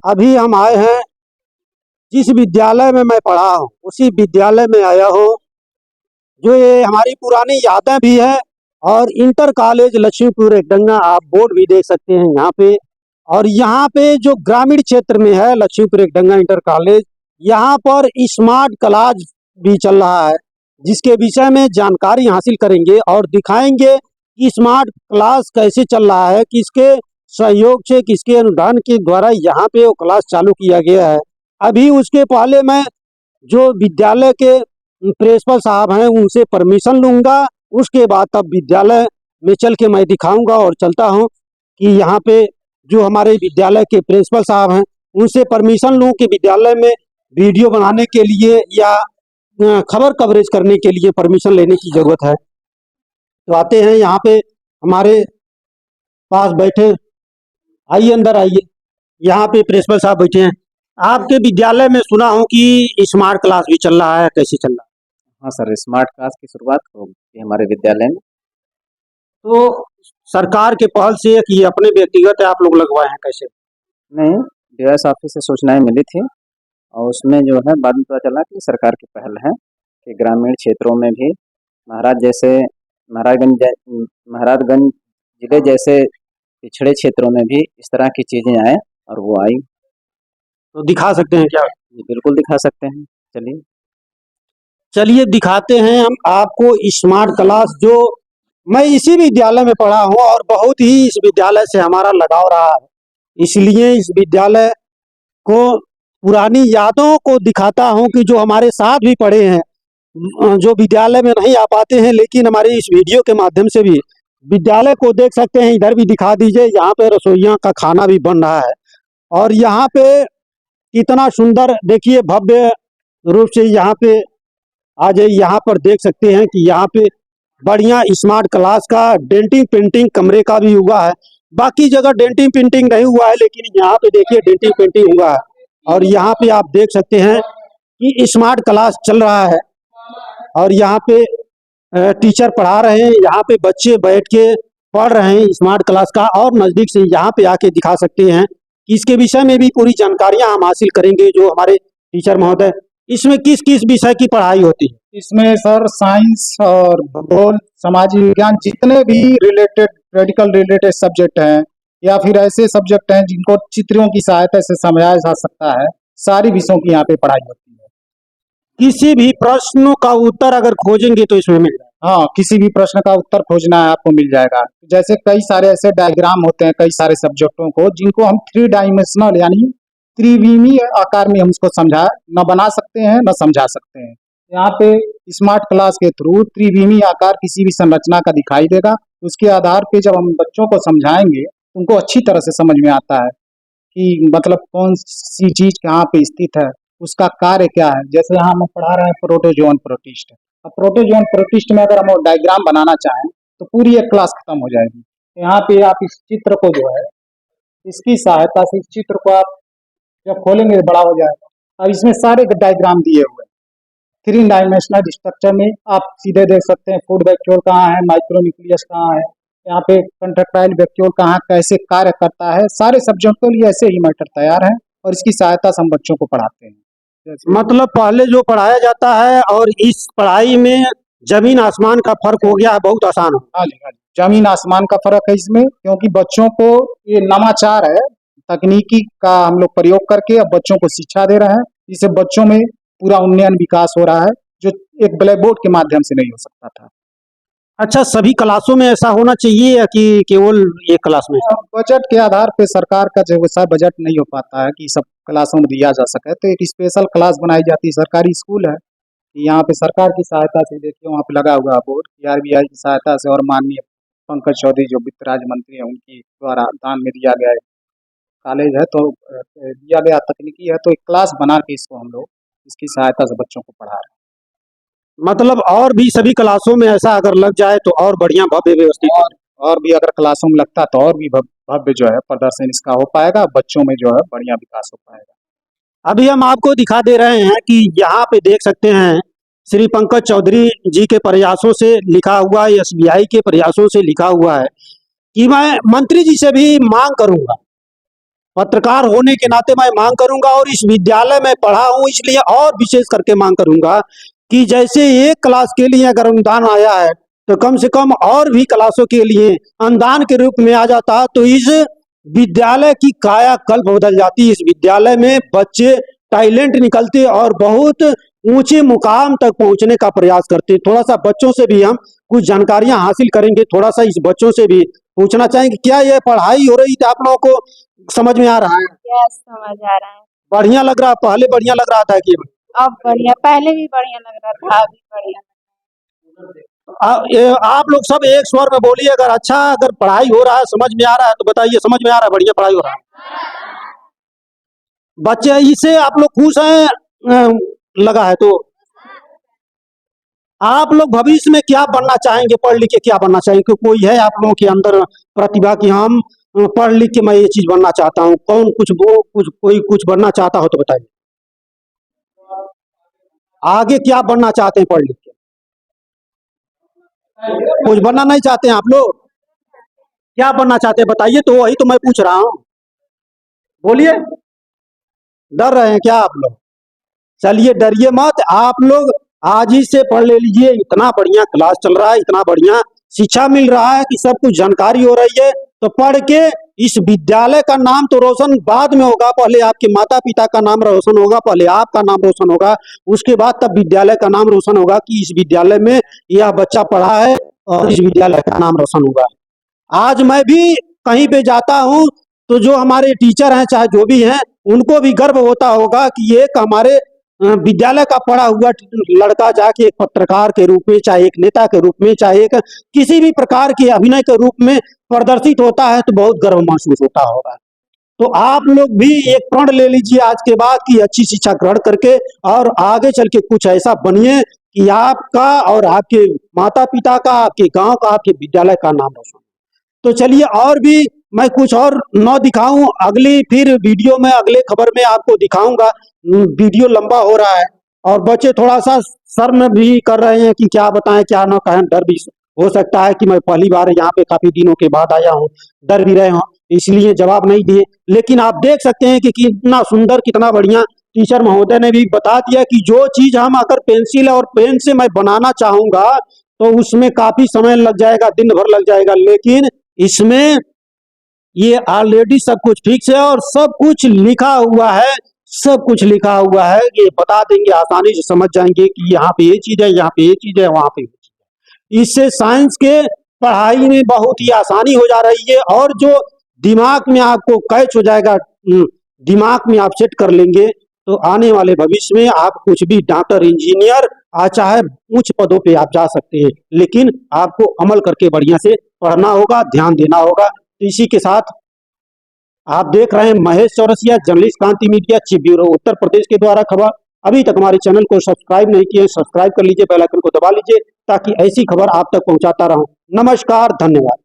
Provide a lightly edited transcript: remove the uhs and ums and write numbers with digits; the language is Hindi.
अभी हम आए हैं जिस विद्यालय में मैं पढ़ा हूँ उसी विद्यालय में आया हूँ। जो ये हमारी पुरानी यादें भी है और इंटर कॉलेज लक्ष्मीपुर एकडंगा आप बोर्ड भी देख सकते हैं यहाँ पे। और यहाँ पे जो ग्रामीण क्षेत्र में है लक्ष्मीपुर एकडंगा इंटर कॉलेज, यहाँ पर स्मार्ट क्लास भी चल रहा है, जिसके विषय में जानकारी हासिल करेंगे और दिखाएंगे कि स्मार्ट क्लास कैसे चल रहा है, किसके सहयोग से, किसके अनुदान के द्वारा यहाँ पे वो क्लास चालू किया गया है। अभी उसके पहले मैं जो विद्यालय के प्रिंसिपल साहब हैं उनसे परमिशन लूंगा, उसके बाद तब विद्यालय में चल के मैं दिखाऊंगा और चलता हूँ कि यहाँ पे जो हमारे विद्यालय के प्रिंसिपल साहब हैं उनसे परमिशन लूँ कि विद्यालय में वीडियो बनाने के लिए या खबर कवरेज करने के लिए परमिशन लेने की ज़रूरत है। तो आते हैं यहाँ पे हमारे पास बैठे, आइए अंदर आइए। यहाँ पे प्रिंसिपल साहब बैठे हैं। आपके विद्यालय में सुना हूँ कि स्मार्ट क्लास भी चल रहा है, कैसे चल रहा है? हाँ सर, स्मार्ट क्लास की शुरुआत होगी हमारे विद्यालय में। तो सरकार के पहल से कि अपने व्यक्तिगत आप लोग लगवाए हैं, कैसे? नहीं, डीएस ऑफिस से सूचनाएं मिली थी और उसमें जो है बाद में पता चला कि सरकार की पहल है कि ग्रामीण क्षेत्रों में भी महाराजगंज जिले जैसे पिछड़े क्षेत्रों में भी इस तरह की चीज़ें आए और वो आई। तो दिखा सकते हैं क्या? जी बिल्कुल दिखा सकते हैं, चलिए। चलिए दिखाते हैं हम आपको स्मार्ट क्लास, जो मैं इसी विद्यालय में पढ़ा हूँ और बहुत ही इस विद्यालय से हमारा लगाव रहा है, इसलिए इस विद्यालय को पुरानी यादों को दिखाता हूँ कि जो हमारे साथ भी पढ़े हैं, जो विद्यालय में नहीं आ पाते हैं, लेकिन हमारे इस वीडियो के माध्यम से भी विद्यालय को देख सकते हैं। इधर भी दिखा दीजिए, यहाँ पे रसोइयाँ का खाना भी बन रहा है और यहाँ पे कितना सुंदर, देखिए भव्य रूप से यहाँ पे आ जाइए। यहाँ पर देख सकते हैं कि यहाँ पे बढ़िया स्मार्ट क्लास का डेंटिंग पेंटिंग कमरे का भी हुआ है। बाकी जगह डेंटिंग पेंटिंग नहीं हुआ है, लेकिन यहाँ पे देखिए डेंटिंग पेंटिंग हुआ है। और यहाँ पे आप देख सकते हैं कि स्मार्ट क्लास चल रहा है और यहाँ पे टीचर पढ़ा रहे हैं, यहाँ पे बच्चे बैठ के पढ़ रहे हैं स्मार्ट क्लास का। और नज़दीक से यहाँ पे आके दिखा सकते हैं कि इसके विषय में भी पूरी जानकारियाँ हम हासिल करेंगे जो हमारे टीचर महोदय। इसमें किस किस विषय की पढ़ाई होती है? इसमें सर साइंस और भूगोल, सामाजिक विज्ञान, जितने भी मेडिकल रिलेटेड सब्जेक्ट हैं या फिर ऐसे सब्जेक्ट हैं जिनको चित्रों की सहायता से समझाया जा सकता है, सारी विषयों की यहाँ पे पढ़ाई होती है। किसी भी प्रश्न का उत्तर अगर खोजेंगे तो इसमें मिल जाएगा। हाँ, किसी भी प्रश्न का उत्तर खोजना है आपको मिल जाएगा। जैसे कई सारे ऐसे डायग्राम होते हैं कई सारे सब्जेक्टों को, जिनको हम 3 डायमेंशनल यानी त्रिविमीय आकार में हम उसको न बना सकते हैं न समझा सकते हैं। यहाँ पे स्मार्ट क्लास के थ्रू त्रिविमीय आकार किसी भी संरचना का दिखाई देगा। उसके आधार पे जब हम बच्चों को समझाएंगे उनको अच्छी तरह से समझ में आता है कि मतलब कौन सी चीज कहाँ पे स्थित है, उसका कार्य क्या है। जैसे यहाँ हम पढ़ा रहे हैं प्रोटोजोन प्रोटिस्ट। अब प्रोटोजोन प्रोटिस्ट में अगर हम डायग्राम बनाना चाहें तो पूरी एक क्लास खत्म हो जाएगी। यहाँ पे आप इस चित्र को जो है, इसकी सहायता से इस चित्र को आप जब खोलेंगे बड़ा हो जाएगा। अब इसमें सारे डायग्राम दिए हुए हैं। 3 डायमेंशनल स्ट्रक्चर में आप सीधे देख सकते हैं फूड वैक्यूल कहाँ है, माइक्रो न्यूक्लियस कहाँ है, यहाँ पे कंट्रैक्टाइल वैक्यूल कहाँ कैसे कार्य करता है। सारे सब्जेक्टों के लिए ऐसे ही मैटर तैयार है और इसकी सहायता से हम बच्चों को पढ़ाते हैं। मतलब पहले जो पढ़ाया जाता है और इस पढ़ाई में जमीन आसमान का फर्क हो गया है, बहुत आसान हो। हाँ जी, हाँ जी, जमीन आसमान का फर्क है इसमें, क्योंकि बच्चों को ये नवाचार है, तकनीकी का हम लोग प्रयोग करके अब बच्चों को शिक्षा दे रहे हैं। इससे बच्चों में पूरा उन्नयन विकास हो रहा है जो एक ब्लैक बोर्ड के माध्यम से नहीं हो सकता था। अच्छा, सभी क्लासों में ऐसा होना चाहिए या कि केवल एक क्लास में? बजट के आधार पे सरकार का जो वैसा बजट नहीं हो पाता है कि सब क्लासों में दिया जा सके, तो एक स्पेशल क्लास बनाई जाती है। सरकारी स्कूल है, यहाँ पे सरकार की सहायता से देखिए वहाँ पे लगा हुआ बोर्ड, आरबीआई की सहायता से और माननीय पंकज चौधरी जो वित्त राज्य मंत्री हैं उनकी द्वारा दान में दिया गया है कॉलेज है, तो दिया गया तकनीकी है, तो एक क्लास बना के इसको हम लोग इसकी सहायता से बच्चों को पढ़ा रहे हैं। मतलब और भी सभी क्लासों में ऐसा अगर लग जाए तो और बढ़िया भव्य व्यवस्थित, और भी अगर क्लासों में लगता तो और भी भव्य जो है प्रदर्शन इसका हो पाएगा, बच्चों में जो है बढ़िया विकास हो पाएगा। अभी हम आपको दिखा दे रहे हैं कि यहाँ पे देख सकते हैं श्री पंकज चौधरी जी के प्रयासों से लिखा हुआ, एसबीआई के प्रयासों से लिखा हुआ है कि मैं मंत्री जी से भी मांग करूंगा पत्रकार होने के नाते मैं मांग करूंगा, और इस विद्यालय में पढ़ा हूं इसलिए और विशेष करके मांग करूंगा कि जैसे एक क्लास के लिए अगर अनुदान आया है तो कम से कम और भी क्लासों के लिए अनुदान के रूप में आ जाता तो इस विद्यालय की कायाकल्प बदल जाती। इस विद्यालय में बच्चे टैलेंट निकलते और बहुत ऊंचे मुकाम तक पहुंचने का प्रयास करते। थोड़ा सा बच्चों से भी हम कुछ जानकारियां हासिल करेंगे, थोड़ा सा इस बच्चों से भी पूछना चाहेंगे क्या ये पढ़ाई हो रही थी आप लोगों को समझ में आ रहा है? यस, समझ आ रहा है। बढ़िया लग रहा, पहले बढ़िया लग रहा था कि अब बढ़िया, पहले भी बढ़िया लग रहा था, अभी बढ़िया। आप लोग सब एक स्वर में बोलिए, अगर अच्छा अगर पढ़ाई हो रहा है समझ में आ रहा है तो बताइए समझ में आ रहा है, बढ़िया पढ़ाई हो रहा है। बच्चे इससे आप लोग खुश हैं लगा है तो आप लोग भविष्य में क्या बनना चाहेंगे, पढ़ लिख के क्या बनना चाहेंगे? कोई है आप लोगों के अंदर प्रतिभा कि हम पढ़ लिख के मैं ये चीज बनना चाहता हूँ? कौन कोई कुछ बनना चाहता हो तो बताइए। आगे क्या बनना चाहते हैं पढ़ लिख के? कुछ बनना नहीं चाहते हैं आप लोग? क्या बनना चाहते हैं बताइए, तो वही तो मैं पूछ रहा हूँ, बोलिए। डर रहे हैं क्या आप लोग? चलिए डरिए मत, आप लोग आज ही से पढ़ ले लीजिए। इतना बढ़िया क्लास चल रहा है, इतना बढ़िया शिक्षा मिल रहा है कि सब कुछ जानकारी हो रही है, तो पढ़ के इस विद्यालय का नाम तो रोशन बाद में होगा, पहले आपके माता पिता का नाम रोशन होगा, पहले आपका नाम रोशन होगा, उसके बाद तब विद्यालय का नाम रोशन होगा कि इस विद्यालय में यह बच्चा पढ़ा है और इस विद्यालय का नाम रोशन होगा। आज मैं भी कहीं पे जाता हूँ तो जो हमारे टीचर हैं चाहे जो भी हैं उनको भी गर्व होता होगा कि एक हमारे विद्यालय का पढ़ा हुआ लड़का जाके एक पत्रकार के रूप में, चाहे एक नेता के रूप में, चाहे एक किसी भी प्रकार के अभिनय के रूप में प्रदर्शित होता है तो बहुत गर्व महसूस होता होगा। तो आप लोग भी एक प्रण ले लीजिए आज के बाद कि अच्छी शिक्षा ग्रहण करके और आगे चल के कुछ ऐसा बनिए कि आपका और आपके माता पिता का, आपके गांव का, आपके विद्यालय का नाम रोशन। तो चलिए और भी मैं कुछ और न दिखाऊं, अगली फिर वीडियो में अगले खबर में आपको दिखाऊंगा। वीडियो लंबा हो रहा है और बच्चे थोड़ा सा शर्म भी कर रहे हैं कि क्या बताएं क्या न कहें, डर भी हो सकता है कि मैं पहली बार यहाँ पे काफी दिनों के बाद आया हूँ, डर भी रहे हों इसलिए जवाब नहीं दिए। लेकिन आप देख सकते हैं कि कितना सुंदर कितना बढ़िया टीचर महोदय ने भी बता दिया कि जो चीज हम अगर पेंसिल और पेन से मैं बनाना चाहूंगा तो उसमें काफी समय लग जाएगा, दिन भर लग जाएगा, लेकिन इसमें ये ऑलरेडी सब कुछ फिक्स है और सब कुछ लिखा हुआ है, सब कुछ लिखा हुआ है। ये बता देंगे, आसानी से समझ जाएंगे कि यहाँ पे ये चीज है, यहाँ पे ये चीज है, वहां पे ये चीज है। इससे साइंस के पढ़ाई में बहुत ही आसानी हो जा रही है और जो दिमाग में आपको कैच हो जाएगा, दिमाग में आप सेट कर लेंगे तो आने वाले भविष्य में आप कुछ भी डॉक्टर, इंजीनियर, चाहे उच्च पदों पे आप जा सकते हैं, लेकिन आपको अमल करके बढ़िया से पढ़ना होगा, ध्यान देना होगा। तो इसी के साथ आप देख रहे हैं महेश चौरसिया, जर्नलिस्ट क्रांति media, chief bureau Uttar Pradesh के द्वारा खबर। अभी तक हमारे चैनल को सब्सक्राइब नहीं किए, सब्सक्राइब कर लीजिए, बेल आइकन को दबा लीजिए ताकि ऐसी खबर आप तक पहुंचाता रहूं। नमस्कार, धन्यवाद।